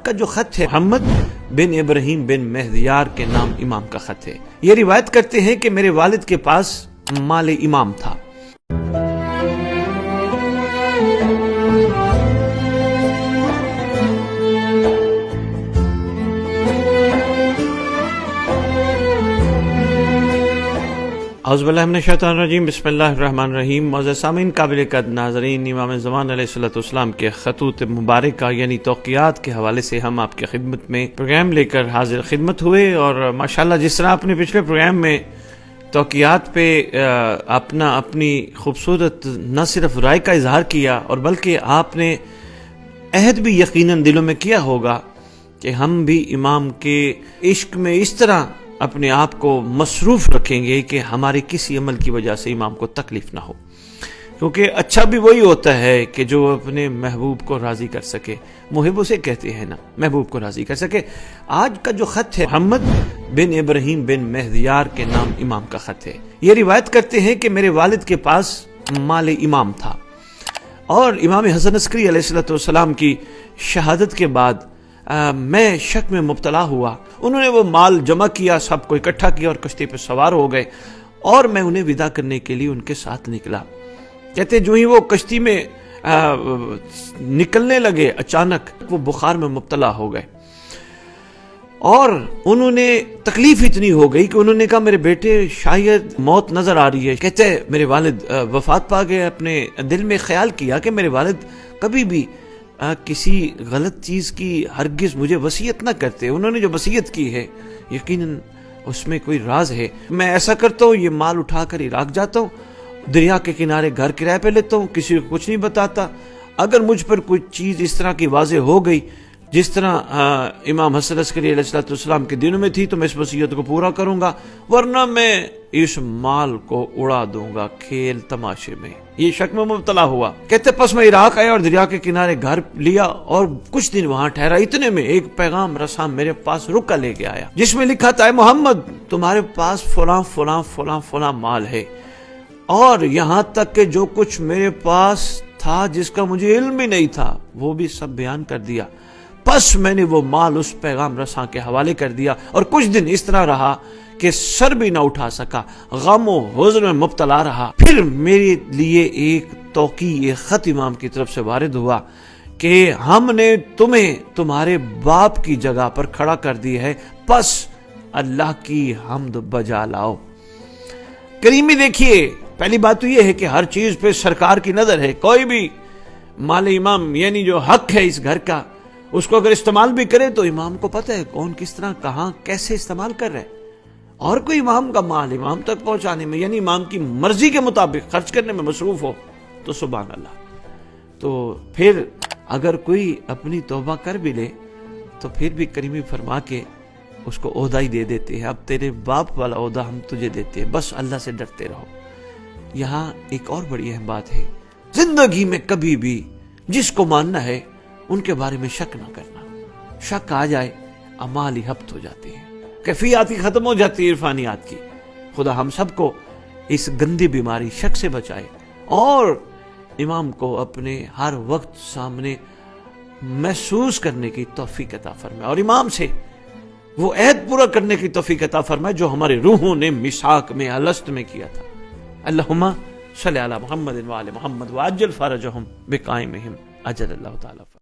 کا جو خط ہے محمد بن ابراہیم بن مہدیار کے نام امام کا خط ہے۔ یہ روایت کرتے ہیں کہ میرے والد کے پاس مال امام تھا۔ اعوذ باللہ من الشیطان الرجیم، بسم اللہ الرحمن الرحیم۔ معزز سامعین، قابل قدر ناظرین، امام زمان علیہ السلام کے خطوط مبارکہ یعنی توقیات کے حوالے سے ہم آپ کی خدمت میں پروگرام لے کر حاضر خدمت ہوئے، اور ماشاءاللہ جس طرح آپ نے پچھلے پروگرام میں توقیات پہ اپنی خوبصورت نہ صرف رائے کا اظہار کیا، اور بلکہ آپ نے عہد بھی یقیناً دلوں میں کیا ہوگا کہ ہم بھی امام کے عشق میں اس طرح اپنے آپ کو مصروف رکھیں گے کہ ہمارے کسی عمل کی وجہ سے امام کو تکلیف نہ ہو، کیونکہ اچھا بھی وہی ہوتا ہے کہ جو اپنے محبوب کو راضی کر سکے۔ محب اسے کہتے ہیں نا، محبوب کو راضی کر سکے۔ آج کا جو خط ہے محمد بن ابراہیم بن مہدیار کے نام امام کا خط ہے۔ یہ روایت کرتے ہیں کہ میرے والد کے پاس مال امام تھا، اور امام حسن عسکری علیہ السلام کی شہادت کے بعد میں شک میں مبتلا ہوا۔ انہوں نے وہ مال جمع کیا، سب کو اکٹھا کیا اور کشتی پہ سوار ہو گئے، اور میں انہیں ودا کرنے کے لیے ان کے ساتھ نکلا۔ کہتے جو ہی وہ کشتی میں نکلنے لگے، اچانک وہ بخار میں مبتلا ہو گئے، اور انہوں نے تکلیف اتنی ہو گئی کہ انہوں نے کہا میرے بیٹے شاید موت نظر آ رہی ہے۔ کہتے میرے والد وفات پا گئے۔ اپنے دل میں خیال کیا کہ میرے والد کبھی بھی کسی غلط چیز کی ہرگز مجھے وصیت نہ کرتے، انہوں نے جو وصیت کی ہے یقیناً اس میں کوئی راز ہے۔ میں ایسا کرتا ہوں، یہ مال اٹھا کر عراق جاتا ہوں، دریا کے کنارے گھر کرائے پہ لیتا ہوں، کسی کو کچھ نہیں بتاتا۔ اگر مجھ پر کوئی چیز اس طرح کی واضح ہو گئی جس طرح امام حسن عسکری علیہ السلام کے دنوں میں تھی، تو میں اس وصیت کو پورا کروں گا، ورنہ میں اس مال کو اڑا دوں گا کھیل تماشے میں۔ یہ شک میں مبتلا ہوا۔ کہتے پس میں عراق آیا اور دریا کے کنارے گھر لیا اور کچھ دن وہاں ٹھہرا۔ اتنے میں ایک پیغام رساں میرے پاس رکا لے کے آیا، جس میں لکھا تھا، اے محمد تمہارے پاس فلاں فلاں فلاں فلاں مال ہے، اور یہاں تک کہ جو کچھ میرے پاس تھا جس کا مجھے علم بھی نہیں تھا وہ بھی سب بیان کر دیا۔ پس میں نے وہ مال اس پیغام رساں کے حوالے کر دیا، اور کچھ دن اس طرح رہا کہ سر بھی نہ اٹھا سکا، غم و حزن میں مبتلا رہا۔ پھر میرے لیے ایک توقیع خط امام کی طرف سے وارد ہوا کہ ہم نے تمہیں تمہارے باپ کی جگہ پر کھڑا کر دی ہے، پس اللہ کی حمد بجا لاؤ۔ کریمی دیکھیے، پہلی بات تو یہ ہے کہ ہر چیز پہ سرکار کی نظر ہے۔ کوئی بھی مال امام یعنی جو حق ہے اس گھر کا، اس کو اگر استعمال بھی کرے تو امام کو پتہ ہے کون کس طرح کہاں کیسے استعمال کر رہے، اور کوئی امام کا مال امام تک پہنچانے میں یعنی امام کی مرضی کے مطابق خرچ کرنے میں مصروف ہو تو سبحان اللہ۔ تو پھر اگر کوئی اپنی توبہ کر بھی لے تو پھر بھی کریمی فرما کے اس کو عہدہ ہی دے دیتے ہیں، اب تیرے باپ والا عہدہ ہم تجھے دیتے ہیں، بس اللہ سے ڈرتے رہو۔ یہاں ایک اور بڑی اہم بات ہے، زندگی میں کبھی بھی جس کو ماننا ہے ان کے بارے میں شک نہ کرنا۔ شک آ جائے اعمال ہی ہبط ہو جاتے ہیں، کیفیات ہی ختم ہو جاتی ہے عرفانیات کی۔ خدا ہم سب کو اس گندی بیماری شک سے بچائے، اور امام کو اپنے ہر وقت سامنے محسوس کرنے کی توفیق عطا فرمائے، اور امام سے وہ عہد پورا کرنے کی توفیق عطا فرمائے جو ہمارے روحوں نے میثاق میں الست میں کیا تھا۔ اللہم صلی علی محمد وآل محمد وعجل فرجہم بقائمہم اجل اللہ تعالی۔